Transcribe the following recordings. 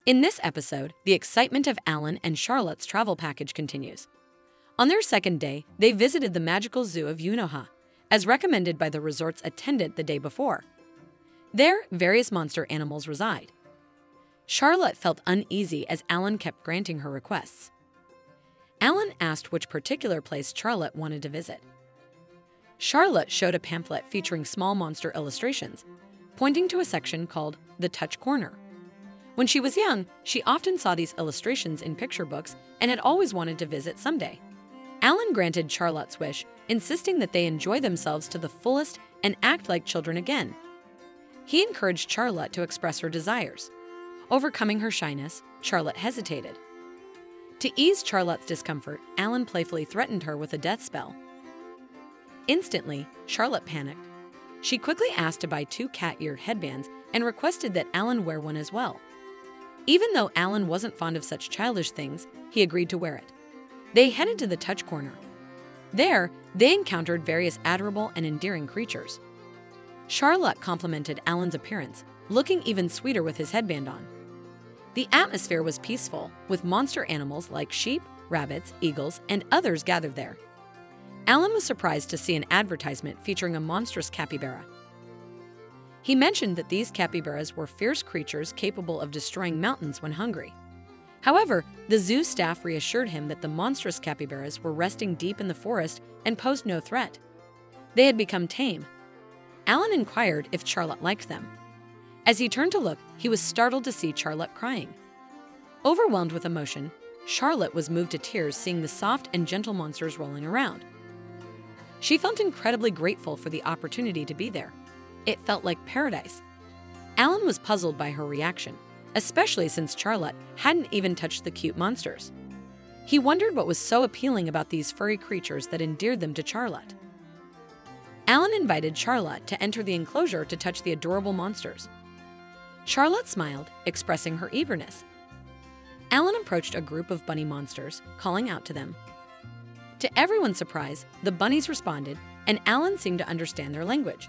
In this episode, the excitement of Alan and Charlotte's travel package continues. On their second day, they visited the magical zoo of Unoha, as recommended by the resort's attendant the day before. There, various monster animals reside. Charlotte felt uneasy as Alan kept granting her requests. Alan asked which particular place Charlotte wanted to visit. Charlotte showed a pamphlet featuring small monster illustrations, pointing to a section called the Touch Corner. When she was young, she often saw these illustrations in picture books and had always wanted to visit someday. Alan granted Charlotte's wish, insisting that they enjoy themselves to the fullest and act like children again. He encouraged Charlotte to express her desires. Overcoming her shyness, Charlotte hesitated. To ease Charlotte's discomfort, Alan playfully threatened her with a death spell. Instantly, Charlotte panicked. She quickly asked to buy 2 cat-eared headbands and requested that Alan wear one as well. Even though Alan wasn't fond of such childish things, he agreed to wear it. They headed to the Touch Corner. There, they encountered various adorable and endearing creatures. Charlotte complimented Alan's appearance, looking even sweeter with his headband on. The atmosphere was peaceful, with monster animals like sheep, rabbits, eagles, and others gathered there. Alan was surprised to see an advertisement featuring a monstrous capybara. He mentioned that these capybaras were fierce creatures capable of destroying mountains when hungry. However, the zoo staff reassured him that the monstrous capybaras were resting deep in the forest and posed no threat. They had become tame. Alan inquired if Charlotte liked them. As he turned to look, he was startled to see Charlotte crying. Overwhelmed with emotion, Charlotte was moved to tears seeing the soft and gentle monsters rolling around. She felt incredibly grateful for the opportunity to be there. It felt like paradise. Alan was puzzled by her reaction, especially since Charlotte hadn't even touched the cute monsters. He wondered what was so appealing about these furry creatures that endeared them to Charlotte. Alan invited Charlotte to enter the enclosure to touch the adorable monsters. Charlotte smiled, expressing her eagerness. Alan approached a group of bunny monsters, calling out to them. To everyone's surprise, the bunnies responded, and Alan seemed to understand their language.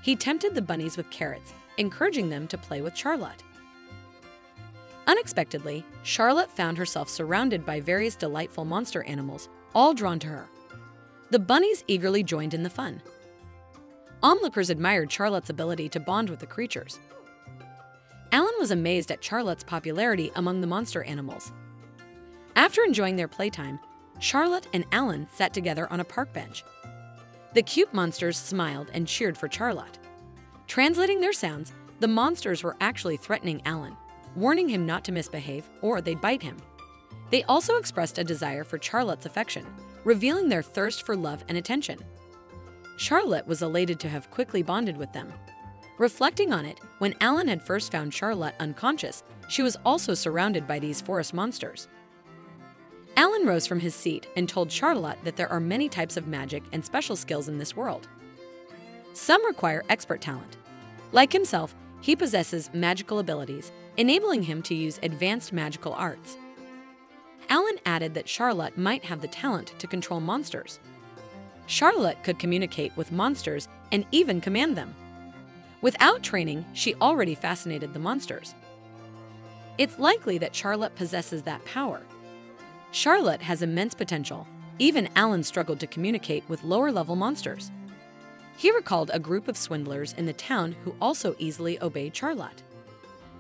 He tempted the bunnies with carrots, encouraging them to play with Charlotte. Unexpectedly, Charlotte found herself surrounded by various delightful monster animals, all drawn to her. The bunnies eagerly joined in the fun. Onlookers admired Charlotte's ability to bond with the creatures. Alan was amazed at Charlotte's popularity among the monster animals. After enjoying their playtime, Charlotte and Alan sat together on a park bench. The cute monsters smiled and cheered for Charlotte. Translating their sounds, the monsters were actually threatening Alan, warning him not to misbehave or they'd bite him. They also expressed a desire for Charlotte's affection, revealing their thirst for love and attention. Charlotte was elated to have quickly bonded with them. Reflecting on it, when Alan had first found Charlotte unconscious, she was also surrounded by these forest monsters. Alan rose from his seat and told Charlotte that there are many types of magic and special skills in this world. Some require expert talent. Like himself, he possesses magical abilities, enabling him to use advanced magical arts. Alan added that Charlotte might have the talent to control monsters. Charlotte could communicate with monsters and even command them. Without training, she already fascinated the monsters. It's likely that Charlotte possesses that power. Charlotte has immense potential. Even Alan struggled to communicate with lower-level monsters. He recalled a group of swindlers in the town who also easily obeyed Charlotte.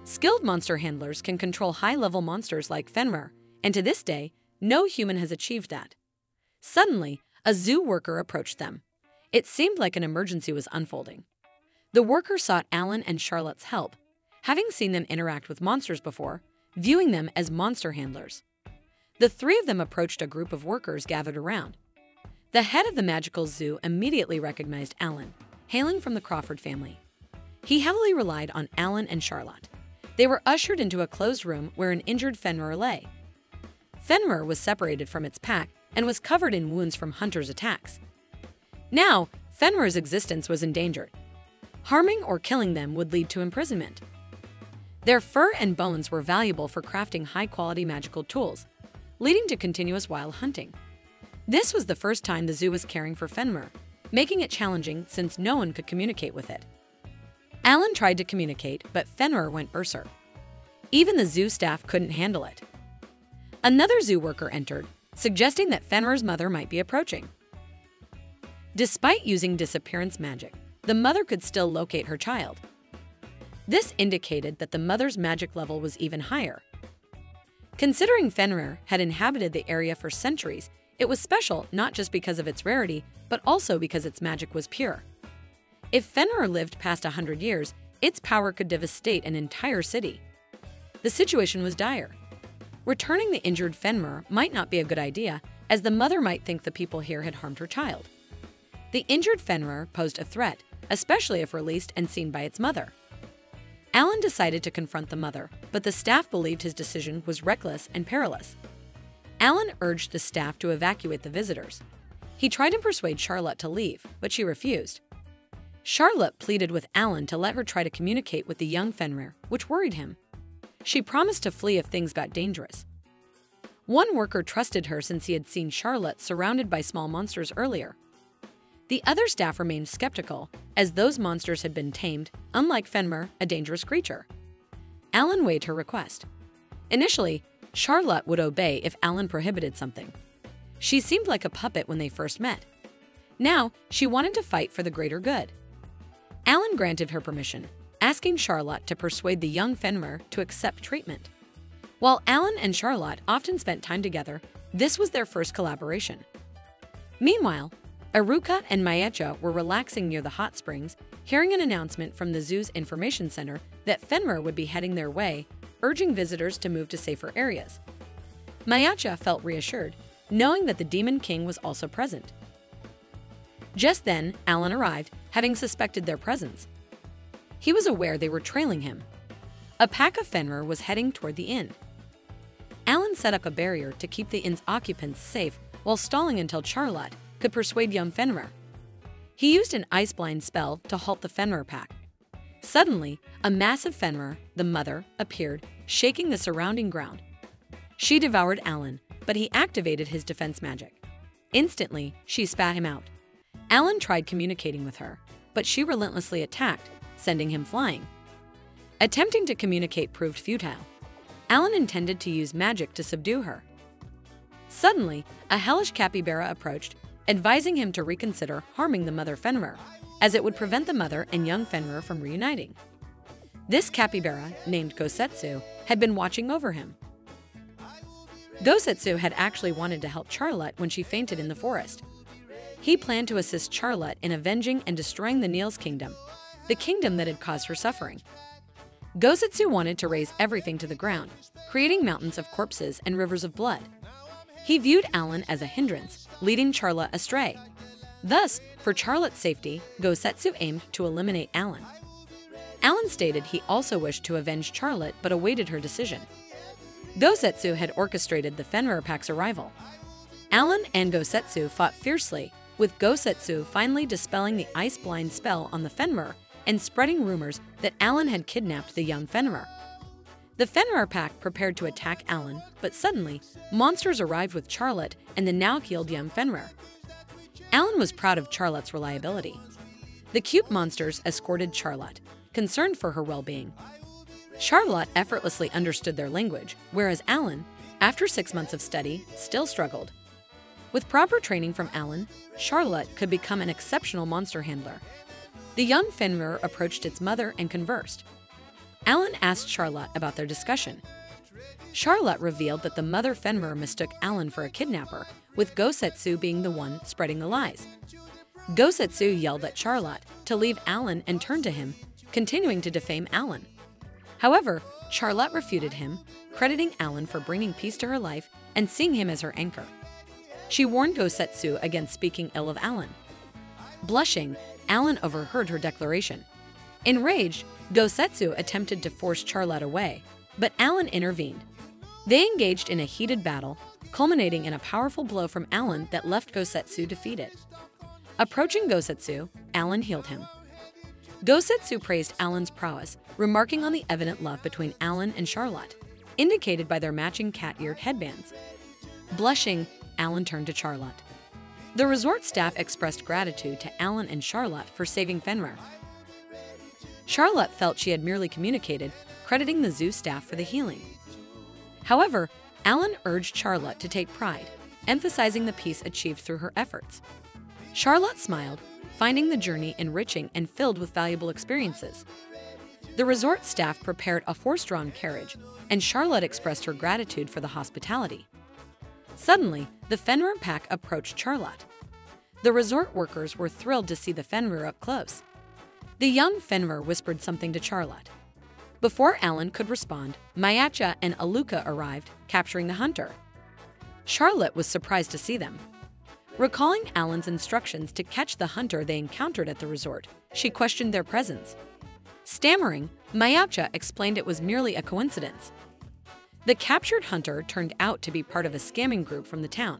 Skilled monster handlers can control high-level monsters like Fenrir, and to this day, no human has achieved that. Suddenly, a zoo worker approached them. It seemed like an emergency was unfolding. The worker sought Alan and Charlotte's help, having seen them interact with monsters before, viewing them as monster handlers. The 3 of them approached a group of workers gathered around. The head of the magical zoo immediately recognized Alan, hailing from the Crawford family. He heavily relied on Alan and Charlotte. They were ushered into a closed room where an injured Fenrir lay. Fenrir was separated from its pack and was covered in wounds from hunters' attacks. Now, Fenrir's existence was endangered. Harming or killing them would lead to imprisonment. Their fur and bones were valuable for crafting high-quality magical tools, leading to continuous wild hunting. This was the first time the zoo was caring for Fenrir, making it challenging since no one could communicate with it. Alan tried to communicate, but Fenrir went berserk. Even the zoo staff couldn't handle it. Another zoo worker entered, suggesting that Fenrir's mother might be approaching. Despite using disappearance magic, the mother could still locate her child. This indicated that the mother's magic level was even higher. Considering Fenrir had inhabited the area for centuries, it was special not just because of its rarity, but also because its magic was pure. If Fenrir lived past 100 years, its power could devastate an entire city. The situation was dire. Returning the injured Fenrir might not be a good idea, as the mother might think the people here had harmed her child. The injured Fenrir posed a threat, especially if released and seen by its mother. Alan decided to confront the mother, but the staff believed his decision was reckless and perilous. Alan urged the staff to evacuate the visitors. He tried to persuade Charlotte to leave, but she refused. Charlotte pleaded with Alan to let her try to communicate with the young Fenrir, which worried him. She promised to flee if things got dangerous. One worker trusted her since he had seen Charlotte surrounded by small monsters earlier. The other staff remained skeptical, as those monsters had been tamed, unlike Fenrir, a dangerous creature. Alan weighed her request. Initially, Charlotte would obey if Alan prohibited something. She seemed like a puppet when they first met. Now, she wanted to fight for the greater good. Alan granted her permission, asking Charlotte to persuade the young Fenrir to accept treatment. While Alan and Charlotte often spent time together, this was their first collaboration. Meanwhile, Aruka and Maecha were relaxing near the hot springs, hearing an announcement from the zoo's information center that Fenrir would be heading their way, urging visitors to move to safer areas. Maecha felt reassured, knowing that the Demon King was also present. Just then, Alan arrived, having suspected their presence. He was aware they were trailing him. A pack of Fenrir was heading toward the inn. Alan set up a barrier to keep the inn's occupants safe while stalling until Charlotte could persuade young Fenrir. He used an ice blind spell to halt the Fenrir pack. Suddenly, a massive Fenrir, the mother, appeared, shaking the surrounding ground. She devoured Alan, but he activated his defense magic. Instantly, she spat him out. Alan tried communicating with her, but she relentlessly attacked, sending him flying. Attempting to communicate proved futile. Alan intended to use magic to subdue her. Suddenly, a hellish capybara approached, advising him to reconsider harming the mother Fenrir, as it would prevent the mother and young Fenrir from reuniting. This capybara, named Gosetsu, had been watching over him. Gosetsu had actually wanted to help Charlotte when she fainted in the forest. He planned to assist Charlotte in avenging and destroying the Niels kingdom, the kingdom that had caused her suffering. Gosetsu wanted to raze everything to the ground, creating mountains of corpses and rivers of blood. He viewed Alan as a hindrance, leading Charlotte astray. Thus, for Charlotte's safety, Gosetsu aimed to eliminate Alan. Alan stated he also wished to avenge Charlotte but awaited her decision. Gosetsu had orchestrated the Fenrir pack's arrival. Alan and Gosetsu fought fiercely, with Gosetsu finally dispelling the ice blind spell on the Fenrir and spreading rumors that Alan had kidnapped the young Fenrir. The Fenrir pack prepared to attack Alan, but suddenly, monsters arrived with Charlotte and the now-healed young Fenrir. Alan was proud of Charlotte's reliability. The cute monsters escorted Charlotte, concerned for her well-being. Charlotte effortlessly understood their language, whereas Alan, after 6 months of study, still struggled. With proper training from Alan, Charlotte could become an exceptional monster handler. The young Fenrir approached its mother and conversed. Alan asked Charlotte about their discussion. Charlotte revealed that the mother Fenrir mistook Alan for a kidnapper, with Gosetsu being the one spreading the lies. Gosetsu yelled at Charlotte to leave Alan and turn to him, continuing to defame Alan. However, Charlotte refuted him, crediting Alan for bringing peace to her life and seeing him as her anchor. She warned Gosetsu against speaking ill of Alan. Blushing, Alan overheard her declaration. Enraged, Gosetsu attempted to force Charlotte away, but Alan intervened. They engaged in a heated battle, culminating in a powerful blow from Alan that left Gosetsu defeated. Approaching Gosetsu, Alan healed him. Gosetsu praised Alan's prowess, remarking on the evident love between Alan and Charlotte, indicated by their matching cat-eared headbands. Blushing, Alan turned to Charlotte. The resort staff expressed gratitude to Alan and Charlotte for saving Fenrir. Charlotte felt she had merely communicated, crediting the zoo staff for the healing. However, Alan urged Charlotte to take pride, emphasizing the peace achieved through her efforts. Charlotte smiled, finding the journey enriching and filled with valuable experiences. The resort staff prepared a horse-drawn carriage, and Charlotte expressed her gratitude for the hospitality. Suddenly, the Fenrir pack approached Charlotte. The resort workers were thrilled to see the Fenrir up close. The young Fenrir whispered something to Charlotte. Before Alan could respond, Mayacha and Aluka arrived, capturing the hunter. Charlotte was surprised to see them. Recalling Alan's instructions to catch the hunter they encountered at the resort, she questioned their presence. Stammering, Mayacha explained it was merely a coincidence. The captured hunter turned out to be part of a scamming group from the town.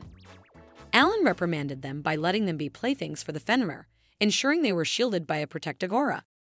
Alan reprimanded them by letting them be playthings for the Fenrir, ensuring they were shielded by a protective aura.